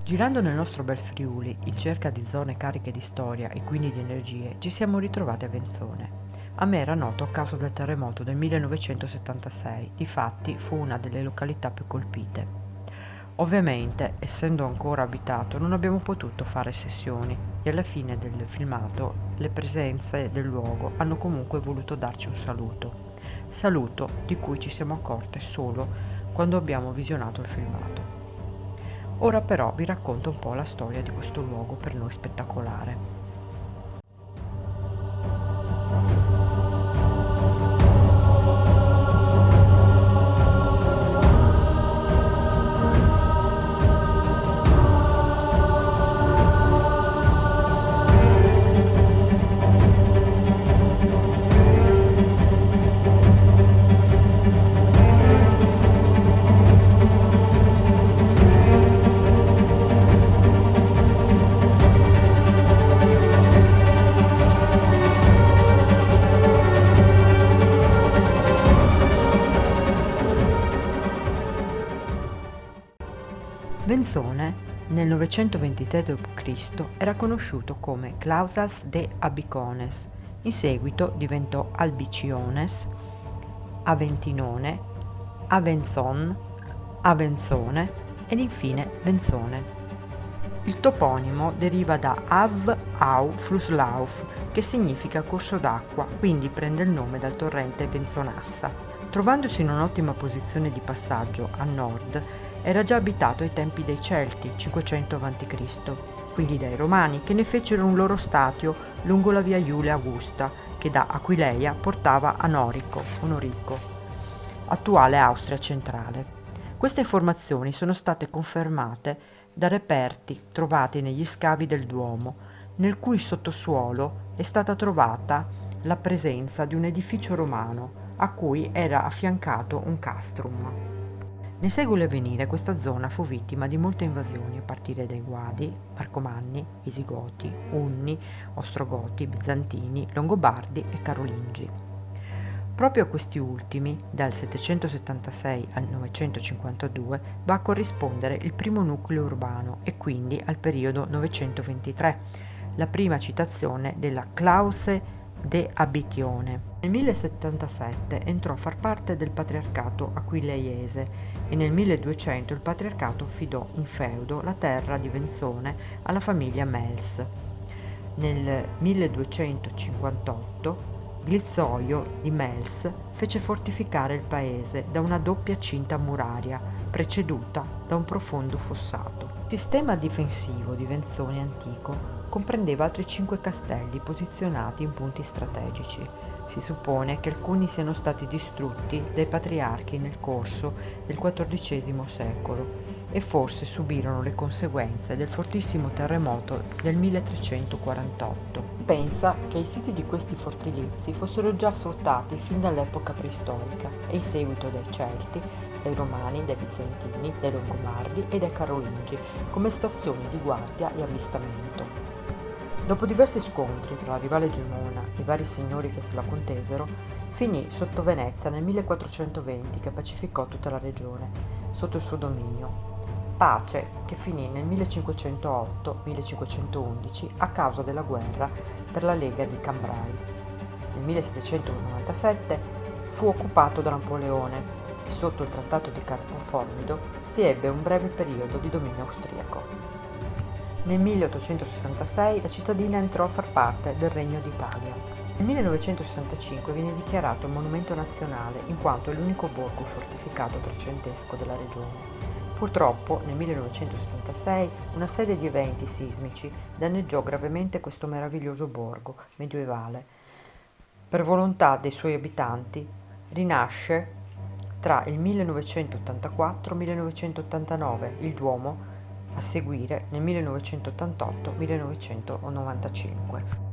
Girando nel nostro bel Friuli, in cerca di zone cariche di storia e quindi di energie, ci siamo ritrovati a Venzone. A me era noto a causa del terremoto del 1976, difatti fu una delle località più colpite. Ovviamente, essendo ancora abitato, non abbiamo potuto fare sessioni e alla fine del filmato le presenze del luogo hanno comunque voluto darci un saluto di cui ci siamo accorte solo quando abbiamo visionato il filmato. Ora però vi racconto un po' la storia di questo luogo per noi spettacolare. Venzone, nel 923 d.C., era conosciuto come Clausas de Abicones, in seguito diventò Albiciones, Aventinone, Avenzon, Avenzone ed infine Venzone. Il toponimo deriva da Av au Flusslauf, che significa corso d'acqua, quindi prende il nome dal torrente Venzonassa. Trovandosi in un'ottima posizione di passaggio a nord, era già abitato ai tempi dei Celti, 500 a.C., quindi dai Romani, che ne fecero un loro statio lungo la via Iulia Augusta, che da Aquileia portava a Onorico, attuale Austria centrale. Queste informazioni sono state confermate da reperti trovati negli scavi del Duomo, nel cui sottosuolo è stata trovata la presenza di un edificio romano a cui era affiancato un castrum. Nei secoli a venire questa zona fu vittima di molte invasioni a partire dai Guadi, Marcomanni, Visigoti, Unni, Ostrogoti, Bizantini, Longobardi e Carolingi. Proprio a questi ultimi, dal 776 al 952, va a corrispondere il primo nucleo urbano e quindi al periodo 923, la prima citazione della Clause de Abitione. Nel 1077 entrò a far parte del patriarcato aquileiese e nel 1200 il patriarcato affidò in feudo la terra di Venzone alla famiglia Mels. Nel 1258 Glizzoio di Mels fece fortificare il paese da una doppia cinta muraria, preceduta da un profondo fossato. Il sistema difensivo di Venzone antico comprendeva altri 5 castelli posizionati in punti strategici. Si suppone che alcuni siano stati distrutti dai patriarchi nel corso del XIV secolo e forse subirono le conseguenze del fortissimo terremoto del 1348. Pensa che i siti di questi fortilizi fossero già sfruttati fin dall'epoca preistorica e in seguito dai Celti, dai Romani, dai Bizantini, dai Longobardi e dai Carolingi come stazioni di guardia e avvistamento. Dopo diversi scontri tra la rivale Gemona e i vari signori che se la contesero, finì sotto Venezia nel 1420 che pacificò tutta la regione sotto il suo dominio. Pace che finì nel 1508-1511 a causa della guerra per la Lega di Cambrai. Nel 1797 fu occupato da Napoleone e sotto il trattato di Campoformido si ebbe un breve periodo di dominio austriaco. Nel 1866 la cittadina entrò a far parte del Regno d'Italia. Nel 1965 viene dichiarato monumento nazionale in quanto è l'unico borgo fortificato trecentesco della regione. Purtroppo nel 1976 una serie di eventi sismici danneggiò gravemente questo meraviglioso borgo medioevale. Per volontà dei suoi abitanti rinasce tra il 1984 e il 1989 il Duomo, a seguire nel 1988-1995.